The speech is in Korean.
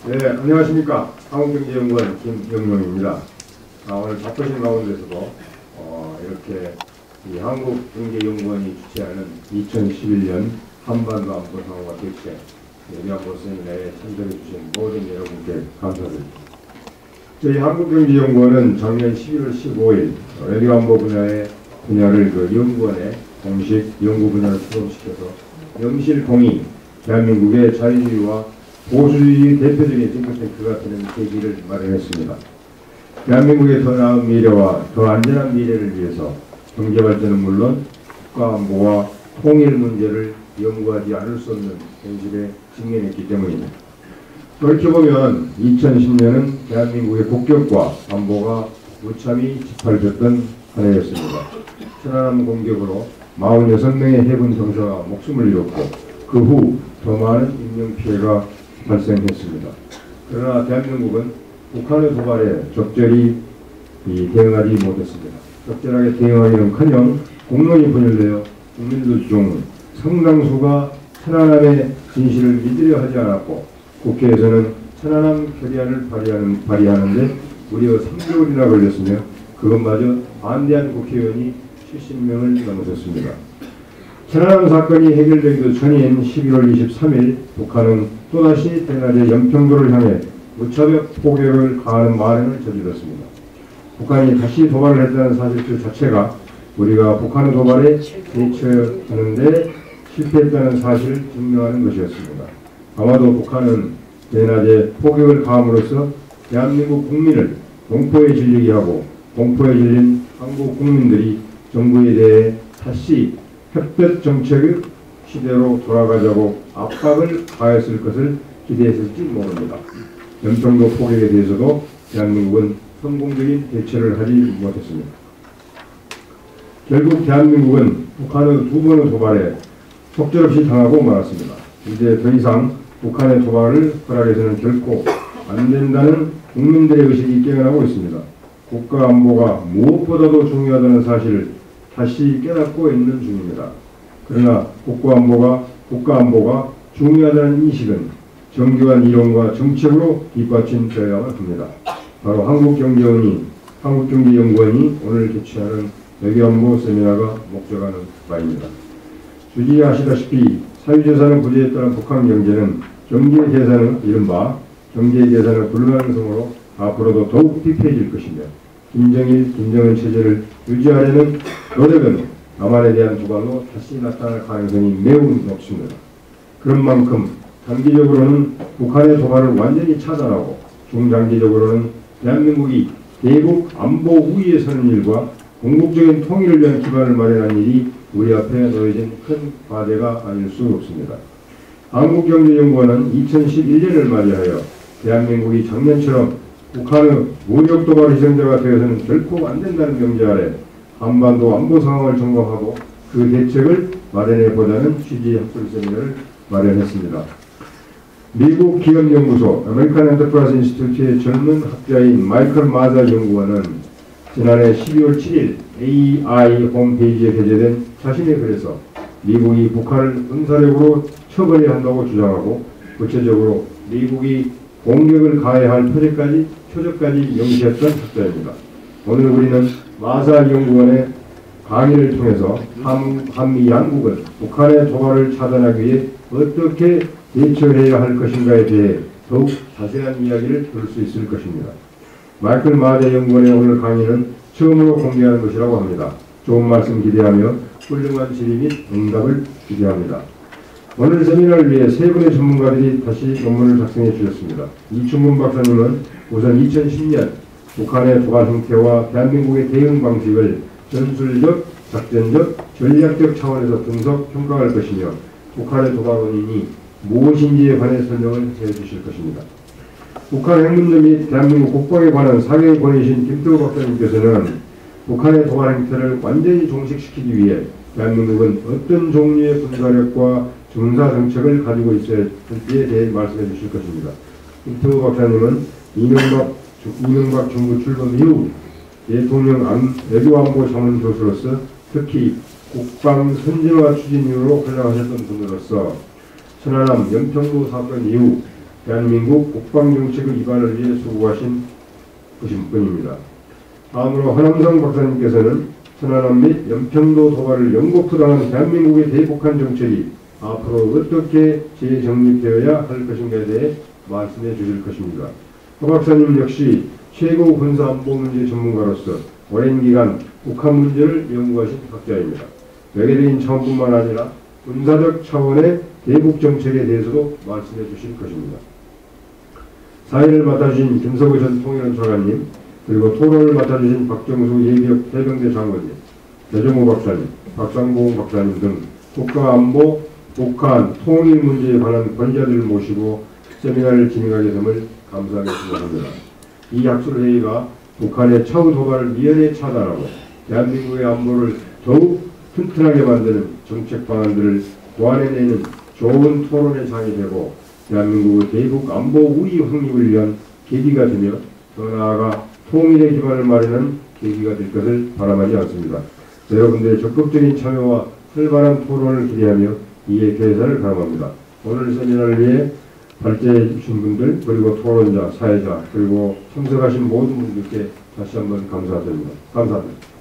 네, 안녕하십니까. 한국경제연구원 김영용입니다. 오늘 바쁘신 가운데서도 이렇게 이 한국경제연구원이 주최하는 2011년 한반도 안보 상황과 대책 외교안보 세미나에 참석해 주신 모든 여러분께 감사드립니다. 저희 한국경제연구원은 작년 11월 15일 외교안보 분야를 연구원에 공식 연구 분야를 출범시켜서 영실공이 대한민국의 자유주의와 보수주의 대표적인 싱크탱크가 되는 계기를 마련했습니다. 대한민국의 더 나은 미래와 더 안전한 미래를 위해서 경제발전은 물론 국가안보와 통일 문제를 연구하지 않을 수 없는 현실에 직면했기 때문입니다. 돌이켜보면 2010년은 대한민국의 국격과 안보가 무참히 짓밟혔던 한 해였습니다. 천안함 공격으로 46명의 해군 병사가 목숨을 잃었고 그 후 더 많은 인명피해가 발생했습니다. 그러나 대한민국은 북한의 도발에 적절히 대응하지 못했습니다. 적절하게 대응하기는커녕 공론이 분열되어 국민들 중 상당수가 천안함의 진실을 믿으려 하지 않았고 국회에서는 천안함 결의안을 발의하는데 무려 3개월이나 걸렸으며 그것마저 반대한 국회의원이 70명을 넘어섰습니다. 천안함 사건이 해결되기도 전인 11월 23일 북한은 또다시 대낮에 연평도를 향해 무차별 포격을 가하는 만행을 저질렀습니다. 북한이 다시 도발을 했다는 사실 그 자체가 우리가 북한의 도발에 대처하는데 실패했다는 사실을 증명하는 것이었습니다. 아마도 북한은 대낮에 포격을 가함으로써 대한민국 국민을 공포에 질리게 하고 공포에 질린 한국 국민들이 정부에 대해 다시 햇볕 정책의 시대로 돌아가자고 압박을 가했을 것을 기대했을지 모릅니다. 연평도 포격에 대해서도 대한민국은 성공적인 대처를 하지 못했습니다. 결국 대한민국은 북한의 두 번의 도발에 속절없이 당하고 말았습니다. 이제 더 이상 북한의 도발을 허락해서는 결코 안 된다는 국민들의 의식이 깨어나고 있습니다. 국가 안보가 무엇보다도 중요하다는 사실을 다시 깨닫고 있는 중입니다. 그러나 국가 안보가 중요하다는 인식은 정교한 이론과 정책으로 뒷받침되어야만 합니다. 바로 한국경제연구원이 오늘 개최하는 외교안보 세미나가 목적하는 바입니다. 주지하시다시피 사유재산을 구제했다는 북한 경제는 이른바 경제계산의 불가능성으로 앞으로도 더욱 피폐해질 것이며 김정은 체제를 유지하려는 노력은 남한에 대한 도발로 다시 나타날 가능성이 매우 높습니다. 그런 만큼 단기적으로는 북한의 도발을 완전히 차단하고 중장기적으로는 대한민국이 대북 안보 우위에 서는 일과 궁극적인 통일을 위한 기반을 마련한 일이 우리 앞에 놓여진 큰 과제가 아닐 수 없습니다. 한국경제연구원은 2011년을 맞이하여 대한민국이 작년처럼 북한의 무력 도발 희생자가 되어서는 결코 안 된다는 명제 아래 한반도 안보 상황을 점검하고 그 대책을 마련해보자는 취지의 학술 세미나를 마련했습니다. 미국 기업연구소 아메리칸 엔터프라이즈 인스티튜트의 젊은 학자인 마이클 마자 연구원은 지난해 12월 7일 AI 홈페이지에 게재된 자신의 글에서 미국이 북한을 군사력으로 처벌해야 한다고 주장하고 구체적으로 미국이 공격을 가해야 할 표적까지 명시했던 학자입니다. 오늘 우리는 마사 연구원의 강의를 통해서 한미 양국은 북한의 도발을 차단하기 위해 어떻게 대처해야 할 것인가에 대해 더욱 자세한 이야기를 들을 수 있을 것입니다. 마이클 마자 연구원의 오늘 강의는 처음으로 공개하는 것이라고 합니다. 좋은 말씀 기대하며 훌륭한 질의 및 응답을 기대합니다. 오늘 세미나를 위해 세 분의 전문가들이 다시 논문을 작성해 주셨습니다. 이충근 박사님은 우선 2010년 북한의 도발 형태와 대한민국의 대응 방식을 전술적, 작전적, 전략적 차원에서 분석, 평가할 것이며 북한의 도발 원인이 무엇인지에 관해 설명을 해주실 것입니다. 북한 핵문제 및 대한민국 국방에 관한 사회의 권위신 김태우 박사님께서는 북한의 도발 행태를 완전히 종식시키기 위해 대한민국은 어떤 종류의 군사력과 군사정책을 가지고 있어야 할지에 대해 말씀해 주실 것입니다. 김태우 박사님은 이명박 정부 출범 이후 대통령 외교안보 자문 교수로서 특히 국방 선진화 추진위로 활약하셨던 분으로서 천안함 연평도 사건 이후 대한민국 국방정책의 입안을 위해 수고하신 분입니다. 다음으로 허남성 박사님께서는 천안함 및 연평도 도발을 연곡 당한 대한민국의 대북한 정책이 앞으로 어떻게 재정립되어야 할 것인가에 대해 말씀해 주실 것입니다. 허 박사님 역시 최고 군사안보 문제 전문가로서 오랜 기간 북한 문제를 연구하신 학자입니다. 외교적인 차원뿐만 아니라 군사적 차원의 대북 정책에 대해서도 말씀해 주실 것입니다. 사회를 맡아주신 김석우 전 통일원 차관님, 그리고 토론을 맡아주신 박정수 예비역 해병대 장관님, 배종호 박사님, 박상봉 박사님 등 국가안보, 북한, 통일 문제에 관한 권위자들을 모시고 세미나를 진행하게 됨을 감사하게 생각합니다. 이 학술회의가 북한의 차후 도발을 미연에 차단하고 대한민국의 안보를 더욱 튼튼하게 만드는 정책 방안들을 고안해내는 좋은 토론의 장이 되고 대한민국의 대북 안보 우위 확립을 위한 계기가 되며 더 나아가 통일의 기반을 마련하는 계기가 될 것을 바람하지 않습니다. 여러분들의 적극적인 참여와 활발한 토론을 기대하며 이에 개사를 바람합니다. 오늘 세미나를 위해 발제해 주신 분들, 그리고 토론자, 사회자, 그리고 참석하신 모든 분들께 다시 한번 감사드립니다. 감사합니다.